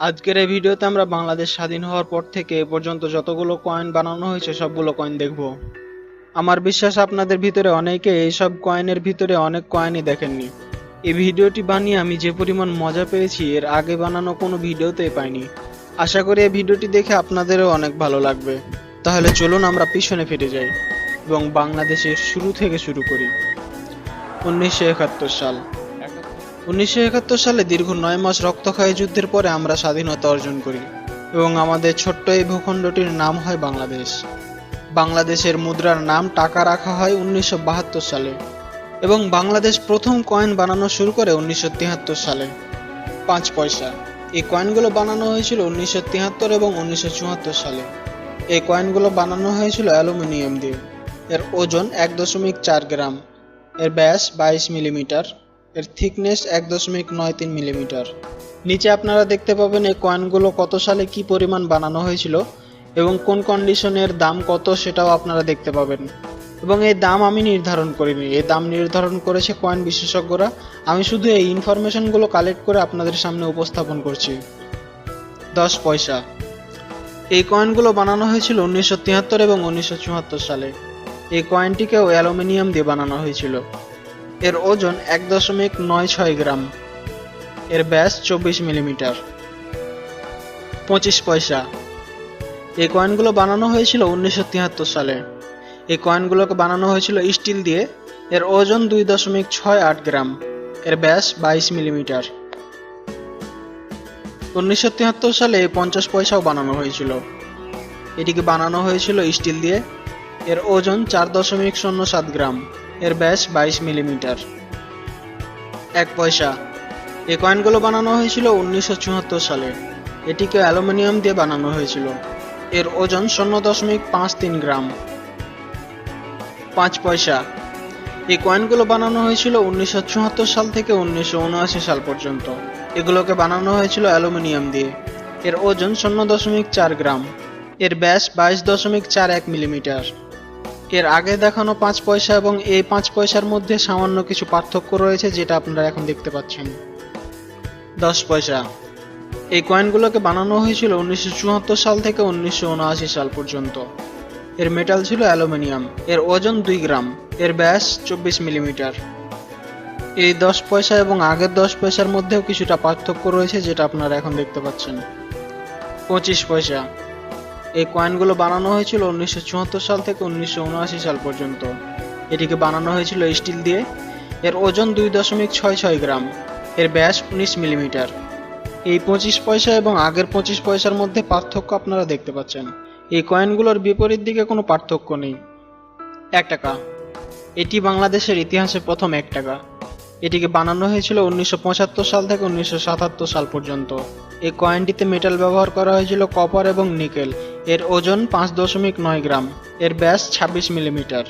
আজকের এই ভিডিওতে আমরা বাংলাদেশ স্বাধীন হওয়ার পর থেকে এ পর্যন্ত যতগুলো কয়েন বানানো হয়েছে সবগুলো কয়েন দেখব। আমার বিশ্বাস আপনাদের ভিতরে অনেকে এইসব কয়েনের ভিতরে অনেক কয়েনই দেখেননি। এই ভিডিওটি বানিয়ে আমি যে পরিমাণ মজা পেয়েছি এর আগে বানানো কোনো ভিডিওতেই পাইনি। আশা করি এই ভিডিওটি দেখে আপনাদেরও অনেক ভালো লাগবে। তাহলে চলুন আমরা পিছনে ফিরে যাই এবং বাংলাদেশের শুরু থেকে শুরু করি। 1971 সাল। 1971 সালে দীর্ঘ 9 মাস রক্তক্ষয়ী যুদ্ধের পরে আমরা স্বাধীনতা অর্জন করি এবং আমাদের ছোট্ট এই ভূখণ্ডটির নাম হয় বাংলাদেশ। বাংলাদেশের মুদ্রার নাম টাকা রাখা হয় 1972 সালে এবং বাংলাদেশ প্রথম কয়েন বানানো শুরু করে 1973 সালে। 5 পয়সা। এই কয়েনগুলো বানানো হয়েছিল 1973 এবং 1974 সালে। এই কয়েনগুলো বানানো হয়েছিল অ্যালুমিনিয়াম দিয়ে। এর ওজন 1.4 গ্রাম, এর ব্যাস 22 মিলিমিটার, এর থিকনেস 1.93 মিলিমিটার। নিচে আপনারা দেখতে পাবেন এই কয়েনগুলো কত সালে কি পরিমাণ বানানো হয়েছিল এবং কোন কন্ডিশনের দাম কত সেটাও আপনারা দেখতে পাবেন। এবং এই দাম আমি নির্ধারণ করিনি, এই দাম নির্ধারণ করেছে কয়েন বিশেষজ্ঞরা। আমি শুধু এই ইনফরমেশনগুলো কালেক্ট করে আপনাদের সামনে উপস্থাপন করছি। 10 পয়সা। এই কয়েনগুলো বানানো হয়েছিল 1973 এবং 1974 সালে। এই কয়েনটিকেও অ্যালুমিনিয়াম দিয়ে বানানো হয়েছিল। এর ওজন 1.96 গ্রাম, এর ব্যাস 24 মিলিমিটার। 25 পয়সা। এই কয়েনগুলো বানানো হয়েছিল 1973 সালে। এই কয়েনগুলোকে বানানো হয়েছিল স্টিল দিয়ে। এর ওজন 2.68 গ্রাম, এর ব্যাস 22 মিলিমিটার। 1973 সালে এই 50 পয়সাও বানানো হয়েছিল। এটিকে বানানো হয়েছিল স্টিল দিয়ে। এর ওজন 4.07 গ্রাম, এর ব্যাস 22 মিলিমিটার। 1 পয়সা। এই কয়েনগুলো বানানো হয়েছিল 1974 সালে। এটিকে অ্যালুমিনিয়াম দিয়ে বানানো হয়েছিল। এর ওজন 0.53 গ্রাম। 5 পয়সা। এই কয়েনগুলো বানানো হয়েছিল 1974 সাল থেকে 1979 সাল পর্যন্ত। এগুলোকে বানানো হয়েছিল অ্যালুমিনিয়াম দিয়ে। এর ওজন 0.4 গ্রাম, এর ব্যাস 22.41 মিলিমিটার। এর আগে দেখানো 5 পয়সা এবং এই 5 পয়সার মধ্যে সামান্য কিছু পার্থক্য রয়েছে যেটা আপনারা এখন দেখতে পাচ্ছেন। 10 পয়সা। এই কয়েনগুলোকে বানানো হয়েছিল 1974 সাল থেকে 1979 সাল পর্যন্ত। এর মেটাল ছিল অ্যালুমিনিয়াম। এর ওজন 2 গ্রাম, এর ব্যাস 24 মিলিমিটার। এই 10 পয়সা এবং আগের 10 পয়সার মধ্যেও কিছুটা পার্থক্য রয়েছে যেটা আপনারা এখন দেখতে পাচ্ছেন। 25 পয়সা। এই কয়েনগুলো বানানো হয়েছিল 1974 সাল থেকে 1979 সাল পর্যন্ত। এটিকে বানানো হয়েছিল স্টিল দিয়ে। এর ওজন 2.66 গ্রাম, এর ব্যাস 19 মিলিমিটার। এই 25 পয়সা এবং আগের 25 পয়সার মধ্যে পার্থক্য আপনারা দেখতে পাচ্ছেন। এই কয়েনগুলোর বিপরীত দিকে কোনো পার্থক্য নেই। 1 টাকা। এটি বাংলাদেশের ইতিহাসে প্রথম 1 টাকা। এটিকে বানানো হয়েছিল 1975 সাল থেকে 1977 সাল পর্যন্ত। এই কয়েনটিতে মেটাল ব্যবহার করা হয়েছিল কপার এবং নিকেল। এর ওজন 5.9 গ্রাম, এর ব্যাস 26 মিলিমিটার।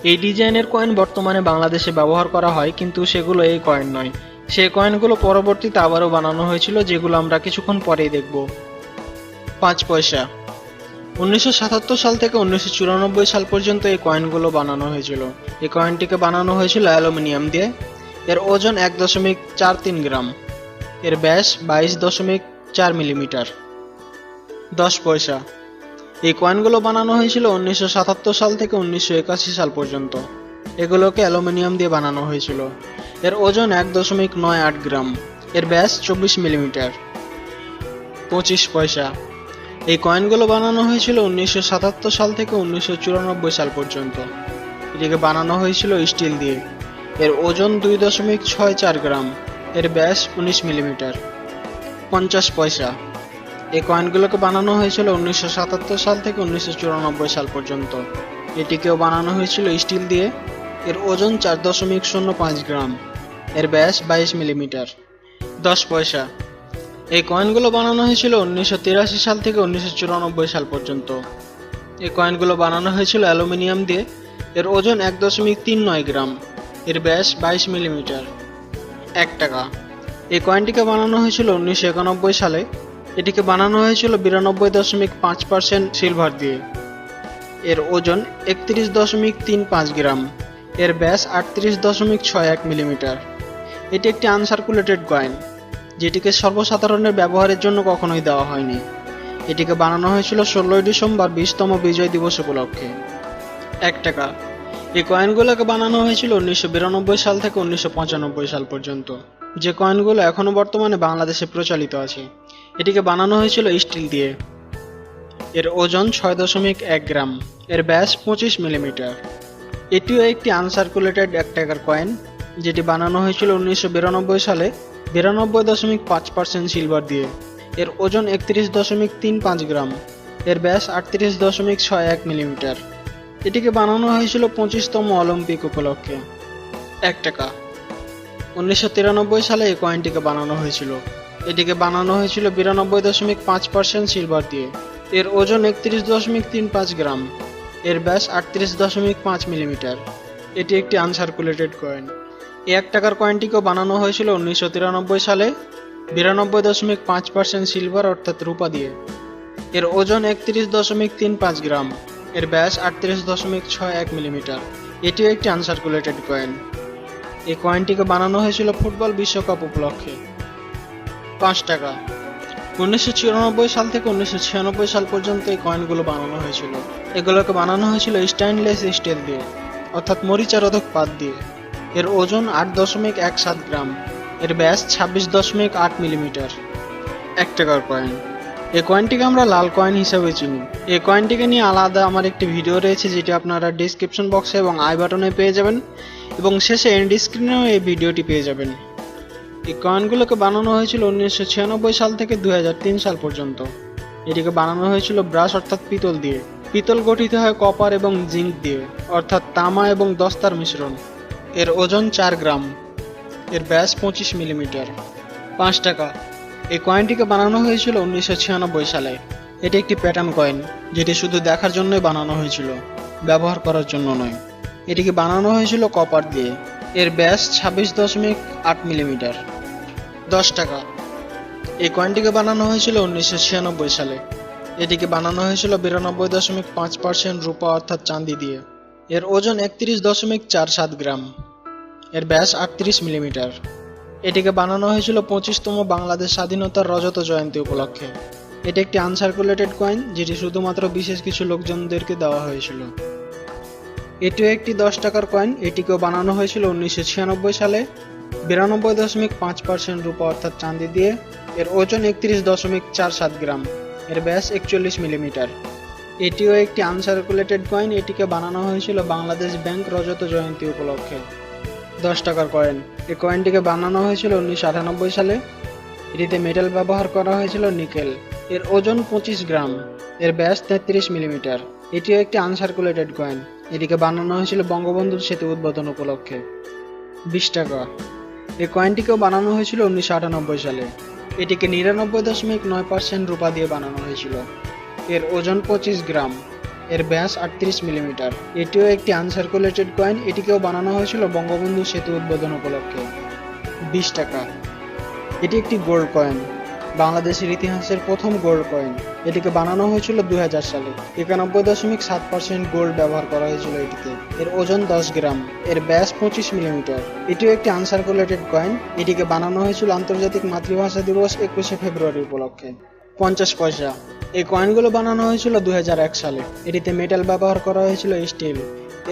এই ডিজাইনের কয়েন বর্তমানে বাংলাদেশে ব্যবহার করা হয়, কিন্তু সেগুলো এই কয়েন নয়। সেই কয়েনগুলো পরবর্তীতে আবারও বানানো হয়েছিল, যেগুলো আমরা কিছুক্ষণ পরেই দেখব। 5 পয়সা। 1977 সাল থেকে 1994 সাল পর্যন্ত এই কয়েনগুলো বানানো হয়েছিল। এই কয়েনটিকে বানানো হয়েছিল অ্যালুমিনিয়াম দিয়ে। এর ওজন 1.43 গ্রাম, এর ব্যাস 22.4 মিলিমিটার। 10 পয়সা। এই কয়েনগুলো বানানো হয়েছিল 1977 সাল থেকে 1981 সাল পর্যন্ত। এগুলোকে অ্যালুমিনিয়াম দিয়ে বানানো হয়েছিল। এর ওজন 1.98 গ্রাম, এর ব্যাস 24 মিলিমিটার। 25 পয়সা। এই কয়েনগুলো বানানো হয়েছিল 1977 সাল থেকে 1994 সাল পর্যন্ত। এটিকে বানানো হয়েছিল স্টিল দিয়ে। এর ওজন 2.64 গ্রাম, এর ব্যাস 19 মিলিমিটার। 50 পয়সা। এই কয়েনগুলোকে বানানো হয়েছিল 1977 সাল থেকে 1994 সাল পর্যন্ত। এটিকেও বানানো হয়েছিল স্টিল দিয়ে। এর ওজন 4.05 গ্রাম, এর ব্যাস 22 মিলিমিটার। 10 পয়সা। এই কয়েনগুলো বানানো হয়েছিল 1983 সাল থেকে 1994 সাল পর্যন্ত। এই কয়েনগুলো বানানো হয়েছিল অ্যালুমিনিয়াম দিয়ে। এর ওজন 1.39 গ্রাম, এর ব্যাস 22 মিলিমিটার। 1 টাকা। এই কয়েনটিকে বানানো হয়েছিল 1991 সালে। এটিকে বানানো হয়েছিল 92.5% সিলভার দিয়ে। এর ওজন 31.35 গ্রাম, এর ব্যাস 38.61 মিলিমিটার। এটি একটি আনসার্কুলেটেড কয়েন, যেটিকে সর্বসাধারণের ব্যবহারের জন্য কখনোই দেওয়া হয়নি। এটিকে বানানো হয়েছিল 16 ডিসেম্বর 20তম বিজয় দিবস উপলক্ষে। 1 টাকা। এই কয়েনগুলোকে বানানো হয়েছিল 1992 সাল থেকে 1995 সাল পর্যন্ত, যে কয়েনগুলো এখনো বর্তমানে বাংলাদেশে প্রচলিত আছে। এটিকে বানানো হয়েছিল স্টিল দিয়ে। এর ওজন 6.1 গ্রাম, এর ব্যাস 25 মিলিমিটার। এটিও একটি আনসার্কুলেটেড 1 টাকার কয়েন, যেটি বানানো হয়েছিল 1992 সালে 92.5% সিলভার দিয়ে। এর ওজন 31.35 গ্রাম, এর ব্যাস 38.61 মিলিমিটার। এটিকে বানানো হয়েছিল 25তম অলিম্পিক উপলক্ষে। 1 টাকা। 1993 সালে এই কয়েনটিকে বানানো হয়েছিল। এটিকে বানানো হয়েছিল 92.5% সিলভার দিয়ে। এর ওজন 31.35 গ্রাম, এর ব্যাস 38.5 মিলিমিটার। এটি একটি আনসার্কুলেটেড কয়েন। এই 1 টাকার কয়েনটিকেও বানানো হয়েছিল 1993 সালে 92.5% সিলভার অর্থাৎ রূপা দিয়ে। এর ওজন 31.35 গ্রাম, এর ব্যাস 38.61 মিলিমিটার। এটিও একটি আনসার্কুলেটেড কয়েন। এই কয়েনটিকে বানানো হয়েছিল ফুটবল বিশ্বকাপ উপলক্ষে। 5 টাকা। 1994 সাল থেকে 1996 সাল পর্যন্ত এই কয়েনগুলো বানানো হয়েছিল। এগুলোকে বানানো হয়েছিল স্টেইনলেস স্টিল দিয়ে, অর্থাৎ মরিচারোধক পাত দিয়ে। এর ওজন 8.17 গ্রাম, এর ব্যাস 26.8 মিলিমিটার। 1 টাকার কয়েন। এই কয়েনটিকে আমরা লাল কয়েন হিসেবে চিনি। এই কয়েনটিকে নিয়ে আলাদা আমার একটি ভিডিও রয়েছে, যেটি আপনারা ডেসক্রিপশন বক্সে এবং আই বাটনে পেয়ে যাবেন, এবং শেষে এন্ড স্ক্রিনেও এই ভিডিওটি পেয়ে যাবেন। এই কয়েনগুলোকে বানানো হয়েছিল 1996 সাল থেকে 2003 সাল পর্যন্ত। এটিকে বানানো হয়েছিল ব্রাশ অর্থাৎ পিতল দিয়ে। পিতল গঠিত হয় কপার এবং জিঙ্ক দিয়ে, অর্থাৎ তামা এবং দস্তার মিশ্রণ। এর ওজন 4 গ্রাম, এর ব্যাস 25 মিলিমিটার। 5 টাকা। এই কয়েনটিকে বানানো হয়েছিল 1996 সালে। এটি একটি প্যাটার্ন কয়েন, যেটি শুধু দেখার জন্যই বানানো হয়েছিল, ব্যবহার করার জন্য নয়। এটিকে বানানো হয়েছিল কপার দিয়ে। এর ব্যাস 26.8 মিলিমিটার। 10 টাকা। এই কয়েনটিকে বানানো হয়েছিল 1996 সালে। এটিকে বানানো হয়েছিল 92.5% রূপা অর্থাৎ চাঁদি দিয়ে। এর ওজন 31.47 গ্রাম, এর ব্যাস 38 মিলিমিটার। এটিকে বানানো হয়েছিল 25তম বাংলাদেশ স্বাধীনতার রজত জয়ন্তী উপলক্ষে। এটি একটি আনসার্কুলেটেড কয়েন, যেটি শুধুমাত্র বিশেষ কিছু লোকজনদেরকে দেওয়া হয়েছিল। এটিও একটি 10 টাকার কয়েন। এটিকেও বানানো হয়েছিল 1996 সালে 92.5% রূপা অর্থাৎ চাঁদি দিয়ে। এর ওজন 31.47 গ্রাম, এর ব্যাস 41 মিলিমিটার। এটিও একটি আনসার্কুলেটেড কয়েন। এটিকে বানানো হয়েছিল বাংলাদেশ ব্যাংক রজত জয়ন্তী উপলক্ষে। 10 টাকার কয়েন। এই কয়েনটিকে বানানো হয়েছিল 1998 সালে। এটিতে মেটাল ব্যবহার করা হয়েছিল নিকেল। এর ওজন 25 গ্রাম, এর ব্যাস 33 মিলিমিটার। এটিও একটি আনসার্কুলেটেড কয়েন। এটিকে বানানো হয়েছিল বঙ্গবন্ধুর সেতু উদ্বোধন উপলক্ষে। 20 টাকা। এই কয়েনটিকেও বানানো হয়েছিল 1998 সালে। এটিকে 99.9% রূপা দিয়ে বানানো হয়েছিল। এর ওজন 25 গ্রাম, এর ব্যাস 38 মিলিমিটার। এটিও একটি আনসার্কুলেটেড কয়েন। এটিকেও বানানো হয়েছিল বঙ্গবন্ধু সেতু উদ্বোধন উপলক্ষে। 20 টাকা। এটি একটি গোল্ড কয়েন, বাংলাদেশের ইতিহাসের প্রথম গোল্ড কয়েন। এটিকে বানানো হয়েছিল 2000 সালে। 91.7% গোল্ড ব্যবহার করা হয়েছিল এটিতে। এর ওজন 10 গ্রাম, এর ব্যাস 25 মিলিমিটার। এটিও একটি আনসার্কুলেটেড কয়েন। এটিকে বানানো হয়েছিল আন্তর্জাতিক মাতৃভাষা দিবস 21শে ফেব্রুয়ারি উপলক্ষে। 50 পয়সা। এই কয়েনগুলো বানানো হয়েছিল 2001 সালে। এটিতে মেটাল ব্যবহার করা হয়েছিল স্টিল।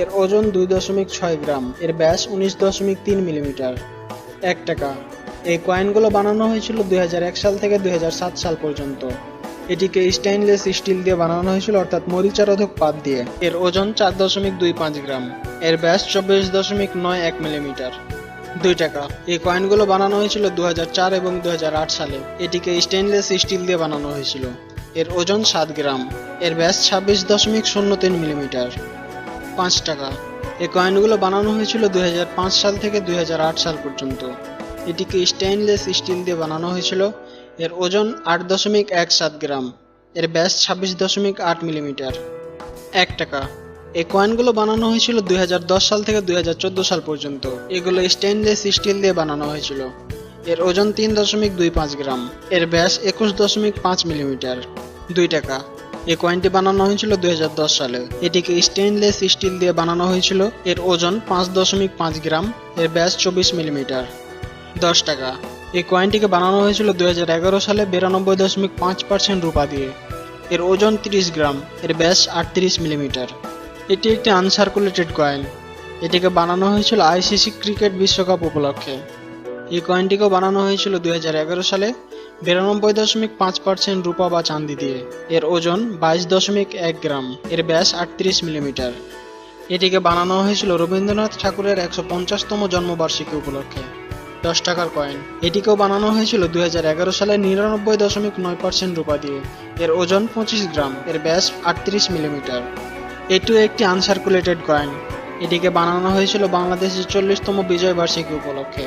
এর ওজন 2.6 গ্রাম, এর ব্যাস 19.3 মিলিমিটার। 1 টাকা। এই কয়েনগুলো বানানো হয়েছিল 2001 সাল থেকে 2007 সাল পর্যন্ত। এটিকে স্টেইনলেস স্টিল দিয়ে বানানো হয়েছিল, অর্থাৎ মরিচারোধক পাত দিয়ে। এর ওজন 4.25 গ্রাম, এর ব্যাস 24.91 মিলিমিটার। 2 টাকা। এই কয়েনগুলো বানানো হয়েছিল 2004 এবং 2008 সালে। এটিকে স্টেইনলেস স্টিল দিয়ে বানানো হয়েছিল। এর ওজন 7 গ্রাম, এর ব্যাস 26.03 মিলিমিটার। 5 টাকা। এই কয়েনগুলো বানানো হয়েছিল 2005 সাল থেকে 2008 সাল পর্যন্ত। এটিকে স্টেইনলেস স্টিল দিয়ে বানানো হয়েছিল। এর ওজন 8.17 গ্রাম, এর ব্যাস 26.8 মিলিমিটার। 1 টাকা। এই কয়েনগুলো বানানো হয়েছিল 2010 সাল থেকে 2014 সাল পর্যন্ত। এগুলো স্টেইনলেস স্টিল দিয়ে বানানো হয়েছিল। এর ওজন 3.25 গ্রাম, এর ব্যাস 21.5 মিলিমিটার। 2 টাকা। এই কয়েনটি বানানো হয়েছিল 2010 সালে। এটিকে স্টেইনলেস স্টিল দিয়ে বানানো হয়েছিল। এর ওজন 5.5 গ্রাম, এর ব্যাস 24 মিলিমিটার। 10 টাকা। এই কয়েনটিকে বানানো হয়েছিল 2011 সালে 92.5% রূপা দিয়ে। এর ওজন 30 গ্রাম, এর ব্যাস 38 মিলিমিটার। এটি একটি আনসার্কুলেটেড কয়েন। এটিকে বানানো হয়েছিল আইসিসি ক্রিকেট বিশ্বকাপ উপলক্ষে। এই কয়েনটিকেও বানানো হয়েছিল 2011 সালে 92.5% রূপা বা চাঁদি দিয়ে। এর ওজন 22.1 গ্রাম, এর ব্যাস 38 মিলিমিটার। এটিকে বানানো হয়েছিল রবীন্দ্রনাথ ঠাকুরের 150তম জন্মবার্ষিকী উপলক্ষে। 10 টাকার কয়েন। এটিকেও বানানো হয়েছিল 2011 সালে 99.9% রূপা দিয়ে। এর ওজন 25 গ্রাম, এর ব্যাস 38 মিলিমিটার। এটিও একটি আনসার্কুলেটেড কয়েন। এটিকে বানানো হয়েছিল বাংলাদেশের 40তম বিজয় বার্ষিকী উপলক্ষে।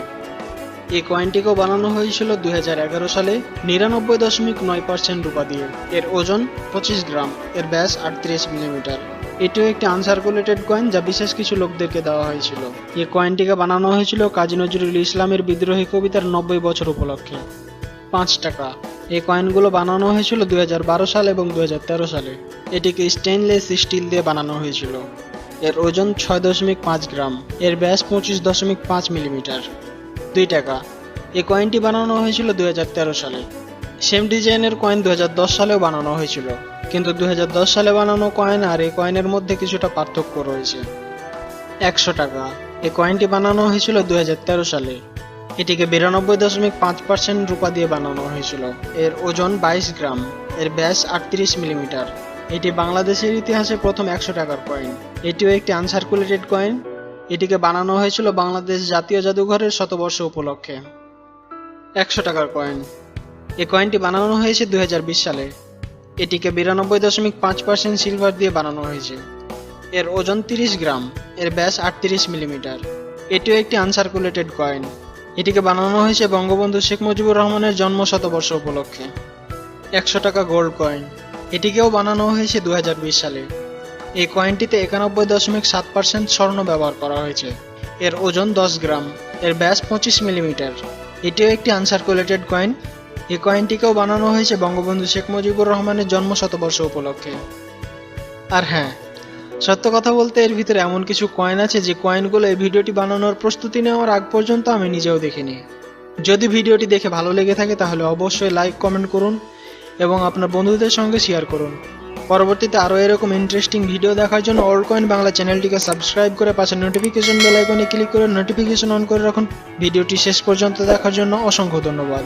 এই কয়েনটিকেও বানানো হয়েছিল 2011 সালে 99.9% রূপা দিয়ে। এর ওজন 25 গ্রাম, এর ব্যাস 38 মিলিমিটার। এটিও একটি আনসার্কুলেটেড কয়েন যা বিশেষ কিছু লোকদেরকে দেওয়া হয়েছিল। এই কয়েনটিকে বানানো হয়েছিল কাজী নজরুল ইসলামের বিদ্রোহী কবিতার 90 বছর উপলক্ষে। 5 টাকা। এই কয়েনগুলো বানানো হয়েছিল 2012 সাল এবং 2013 সালে। এটিকে স্টেইনলেস স্টিল দিয়ে বানানো হয়েছিল। এর ওজন 6.5 গ্রাম, এর ব্যাস 25.5 মিলিমিটার। 2 টাকা। এই কয়েনটি বানানো হয়েছিল 2013 সালে। সেম ডিজাইনের কয়েন 2010 সালেও বানানো হয়েছিল, কিন্তু 2010 সালে বানানো কয়েন আর এই কয়েনের মধ্যে কিছুটা পার্থক্য রয়েছে। 100 টাকা। এই কয়েনটি বানানো হয়েছিল 2013 সালে। এটিকে 92.5% রূপা দিয়ে বানানো হয়েছিল। এর ওজন 22 গ্রাম, এর ব্যাস 38 মিলিমিটার। এটি বাংলাদেশের ইতিহাসে প্রথম 100 টাকার কয়েন। এটিও একটি আনসার্কুলেটেড কয়েন। এটিকে বানানো হয়েছিল বাংলাদেশ জাতীয় জাদুঘরের শতবর্ষ উপলক্ষে। 100 টাকার কয়েন। এই কয়েনটি বানানো হয়েছে 2020 সালে। এটিকে 92.5% সিলভার দিয়ে বানানো হয়েছে। এর ওজন 30 গ্রাম, এর ব্যাস 38 মিলিমিটার। এটিও একটি আনসার্কুলেটেড কয়েন। এটিকে বানানো হয়েছে বঙ্গবন্ধু শেখ মুজিবুর রহমানের জন্ম শতবর্ষ উপলক্ষে। 100 টাকা গোল্ড কয়েন। এটিকেও বানানো হয়েছে 2020 সালে। এই কয়েনটিতে 91.7% স্বর্ণ ব্যবহার করা হয়েছে। এর ওজন 10 গ্রাম, এর ব্যাস 25 মিলিমিটার। এটিও একটি আনসার্কুলেটেড কয়েন। এই কয়েনটিকেও বানানো হয়েছে বঙ্গবন্ধু শেখ মুজিবুর রহমানের জন্ম শতবর্ষ উপলক্ষে। আর হ্যাঁ, সত্য কথা বলতে এর ভিতরে এমন কিছু কয়েন আছে যে কয়েনগুলো এই ভিডিওটি বানানোর প্রস্তুতি নেওয়ার আগ পর্যন্ত আমি নিজেও দেখিনি। যদি ভিডিওটি দেখে ভালো লেগে থাকে তাহলে অবশ্যই লাইক, কমেন্ট করুন এবং আপনার বন্ধুদের সঙ্গে শেয়ার করুন। পরবর্তীতে আরও এরকম ইন্টারেস্টিং ভিডিও দেখার জন্য ওল্ড কয়েন বাংলা চ্যানেলটিকে সাবস্ক্রাইব করে পাশে নোটিফিকেশন বেল আইকনে ক্লিক করে নোটিফিকেশন অন করে রাখুন। ভিডিওটি শেষ পর্যন্ত দেখার জন্য অসংখ্য ধন্যবাদ।